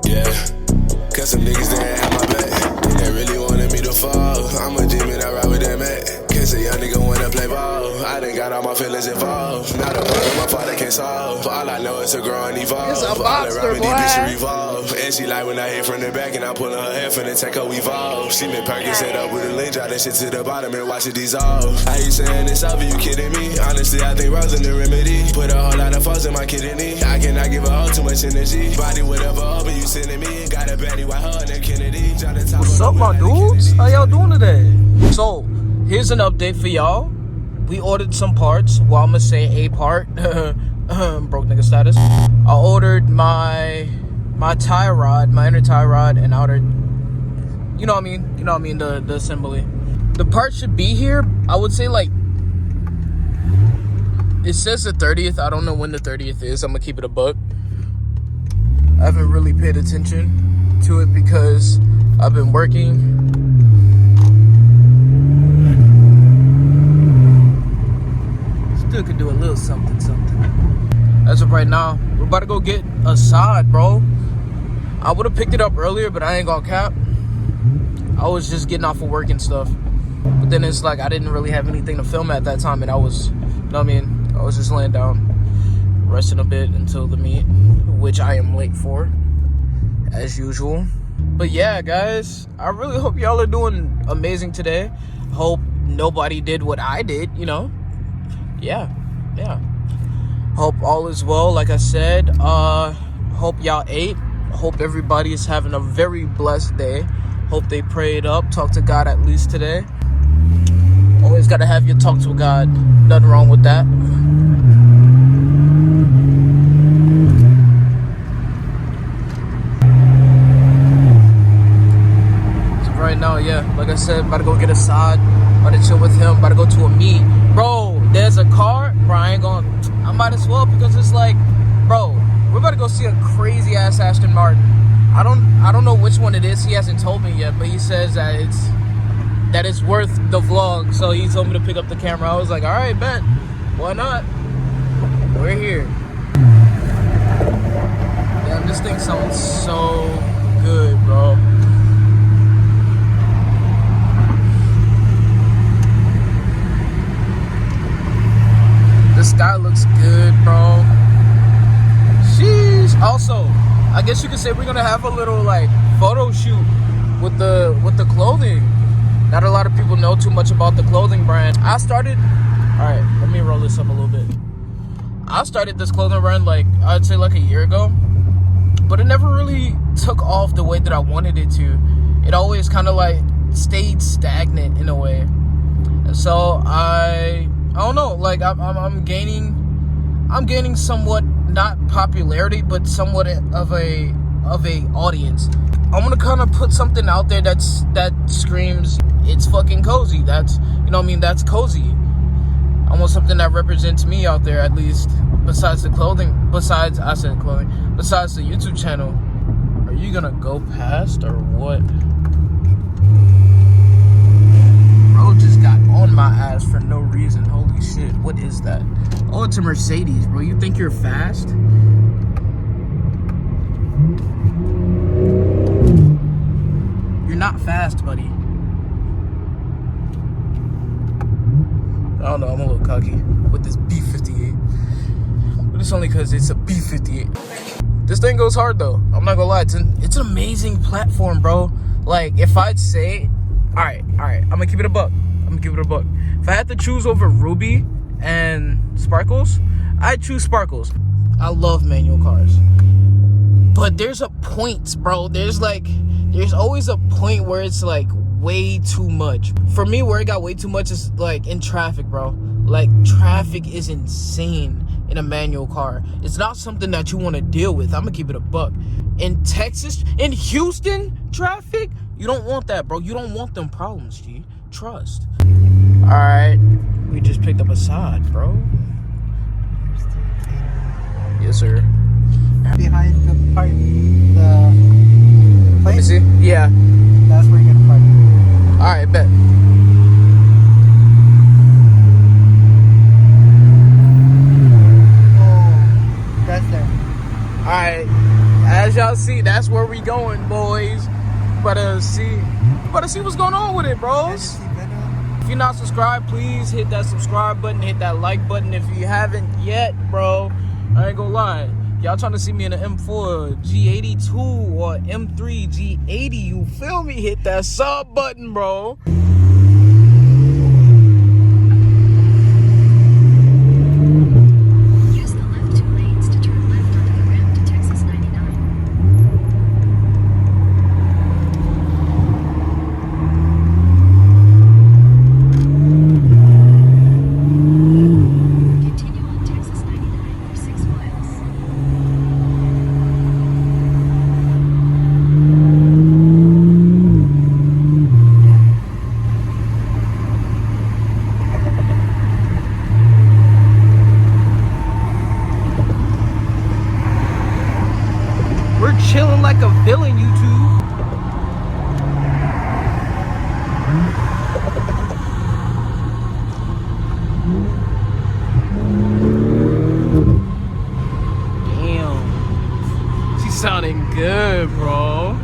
Yeah, cause some niggas that ain't have my back. They really wanted me to fall. I'm a demon, I ride with that man. Cause a young nigga wanna play ball. I done got all my feelings involved. Not a problem my father can't solve. All I know is to grow and evolve. It's a All monster, around me, boy. these bitches revolve. And she like when I hit from the back and I'm pulling her hair finna take her evolve. She been perking set up with a link, drop that shit to the bottom and watch it dissolve. How you saying it's over, you kidding me? Honestly, I think Rose in the remedy. Put a whole lot of force in my kidney. I cannot give a hoe too much energy. Body whatever open you sending me. Got a baddie white her and Kennedy. What's up, my dudes? How y'all doing today? So, here's an update for y'all. We ordered some parts. Well, I'm gonna say a part. Broke nigga status. I ordered my tie rod, my inner tie rod, and outer. You know what I mean? The assembly. The part should be here. I would say like. It says the 30th. I don't know when the 30th is. I'm gonna keep it a buck. I haven't really paid attention to it because I've been working. Still could do a little something. As of right now, we're about to go get a sod, bro. I would have picked it up earlier, but I ain't gonna cap. I was just getting off of work and stuff. But then it's like I didn't really have anything to film at that time, and I was, you know what I mean? I was just laying down, resting a bit until the meet, which I am late for, as usual. But yeah, guys, I really hope y'all are doing amazing today. Hope nobody did what I did, you know? Yeah. Hope all is well, like I said. Hope y'all ate. Hope everybody is having a very blessed day. Hope they prayed up, talk to God at least today. Always gotta have your talk to God. Nothing wrong with that. So right now, yeah, like I said, about to go get a sod. About to chill with him. About to go to a meet. Bro, there's a car. Bro, I might as well because it's like, bro, we're about to go see a crazy ass Aston Martin. I don't know which one it is. He hasn't told me yet, but he says that it's worth the vlog. So he told me to pick up the camera. I was like, all right, bet. Why not? We're here. Damn, this thing sounds so good, bro. The sky looks good, bro. Sheesh. Also, I guess you could say we're gonna have a little like photo shoot with the clothing. Not a lot of people know too much about the clothing brand. All right, let me roll this up a little bit. I started this clothing brand like I'd say like a year ago, but it never really took off the way that I wanted it to. It always kind of like stayed stagnant in a way. And so I don't know, like I'm gaining somewhat not popularity, but somewhat of a audience. I want to kind of put something out there that screams it's fucking cozy. That's, you know what I mean, that's cozy. I want something that represents me out there, at least besides the clothing. Besides the YouTube channel. Are you gonna go past or what? Bro just got on my ass for no reason. Holy shit, what is that? Oh, it's a Mercedes, bro. You think you're fast? You're not fast, buddy. I don't know, I'm a little cocky with this B58. But it's only because it's a B58. This thing goes hard, though. I'm not gonna lie. It's an amazing platform, bro. Like, if I'd say... Alright. I'm gonna keep it a buck. If I had to choose over Ruby and Sparkles, I'd choose Sparkles. I love manual cars. But there's a point, bro. There's always a point where it's like way too much. For me, where it got way too much is like in traffic, bro. Like, traffic is insane in a manual car. It's not something that you want to deal with. I'm gonna keep it a buck. In Texas, in Houston, traffic, you don't want that, bro. You don't want them problems, G. Trust. All right, we just picked up a sod, bro. Yes, sir. Behind the part, the place? Let me see. Yeah. That's where you're gonna park. All right, bet. Oh. Alright, as y'all see, that's where we going, boys. Better see what's going on with it, bros. If you're not subscribed, please hit that subscribe button, hit that like button. If you haven't yet, bro, I ain't gonna lie. Y'all trying to see me in an M4 G82 or M3 G80, you feel me? Hit that sub button, bro. Use the left 2 lanes to turn left onto the ramp to Texas 99. Continue on Texas 99 for 6 miles. We're chilling like a villain, YouTube. Damn. She's sounding good, bro.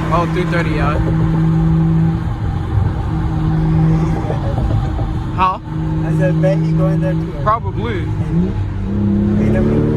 Oh, 330 out. Huh? I said, bet you go in there too. Probably. You never know.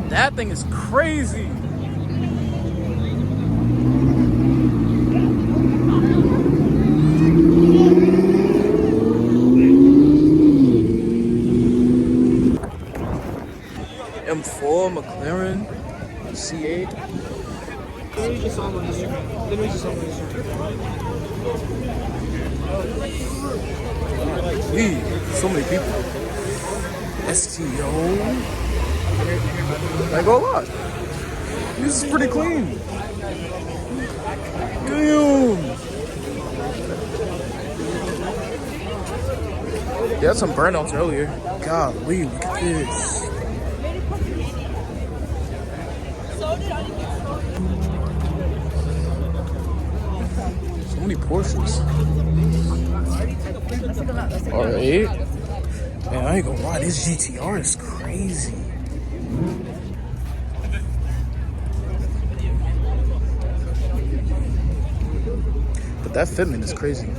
That thing is crazy. M4 McLaren C8. Literally just saw him on Instagram. Literally just saw him on Instagram. So many people. STO. I go a lot. This is pretty clean. Damn. They had some burnouts earlier. Golly, look at this. So many Porsches. Alright. Man, I ain't gonna lie, this GTR is crazy. But that fitment is crazy.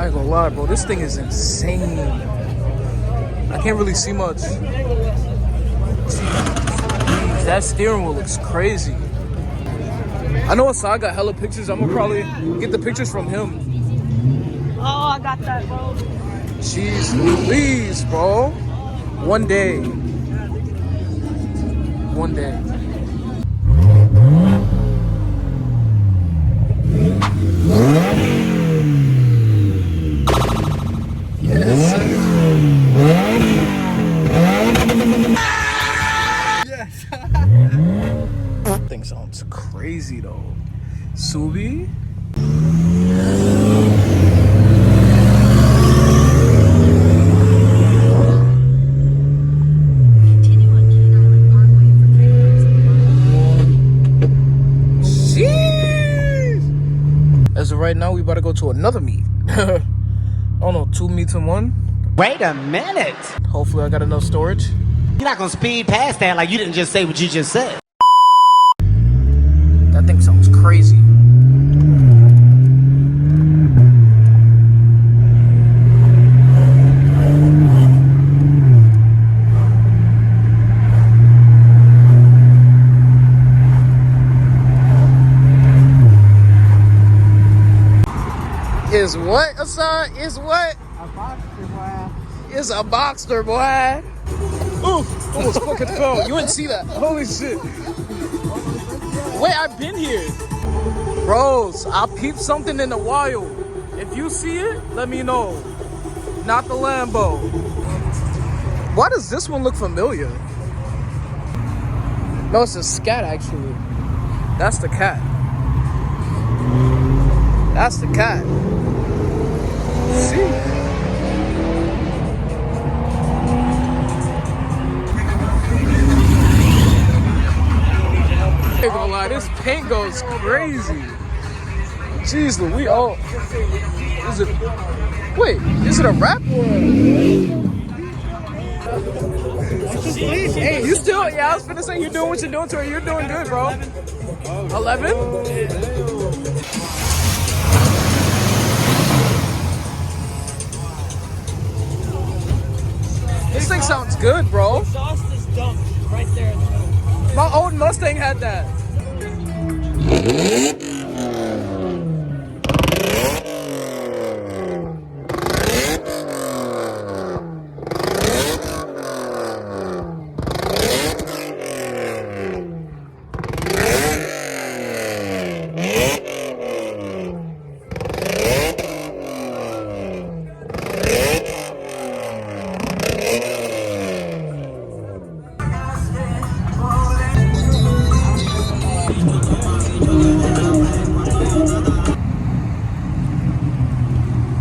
ain't gonna lie, bro. This thing is insane. I can't really see much. Jeez, that steering wheel looks crazy. I know Asad got hella pictures. I'm gonna probably get the pictures from him. Oh, I got that, bro. Jeez Louise, bro. One day. One day. Yes. Yes. That thing sounds crazy though. Subi? Continue on King Island Parkway for 3 miles. Jeez. As of right now, we about to go to another meet. I don't know, 2 meets in one. Wait a minute. Hopefully I got enough storage. You're not gonna speed past that like you didn't just say what you just said. That thing sounds crazy. Is what, Assad? Is what? A boxer, boy. It's a Boxster, boy. Ooh, almost fucking fell. You didn't see that. Holy shit. Wait, I've been here. Bros, I peeped something in the wild. If you see it, let me know. Not the Lambo. Why does this one look familiar? No, it's a Scat, actually. That's the cat. That's the cat. See? I ain't gonna lie, this paint goes crazy. Jeez, Louis, oh. Is it, wait, is it a rap? Hey, you still, yeah, I was finna say you're doing what you're doing to her. You're doing good, bro. 11? This thing sounds good, bro. Exhaust is dumped right there in the middle. My old Mustang had that.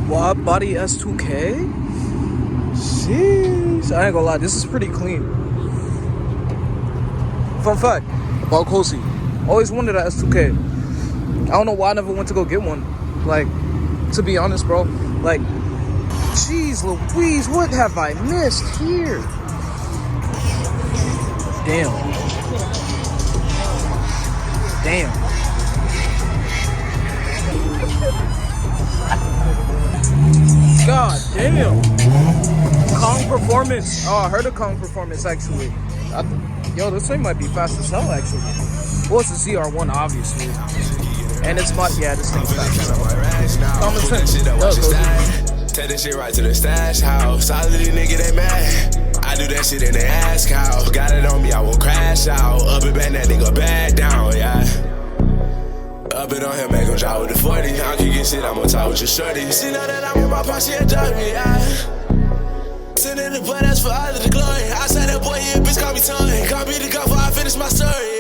Wide body S2K? Jeez. I ain't gonna lie, this is pretty clean. Fun fact about Kosi. Always wanted that S2K. I don't know why I never went to go get one. Like, to be honest, bro. Like, jeez Louise, what have I missed here? Damn. Damn. God damn. Kong Performance. Oh, I heard of Kong Performance actually. Yo, this thing might be fast as hell actually. Well, it's a ZR1 obviously. And it's my, yeah, this thing's fast as hell. Common sense. Take that shit right to the stash house. All of these niggas, they mad. I do that shit and they ask how. Got it on me, I won't crash out. Up and back, that nigga back down, yeah. Up it on him, make him drive with the 40. I can get shit, I'm gonna talk with your shorty. She know that I'm in my pocket, she drive me, yeah. Sending the butt, that's for all of the glory. I said that boy, yeah, bitch, call me Tony. Call me the gun before I finish my story,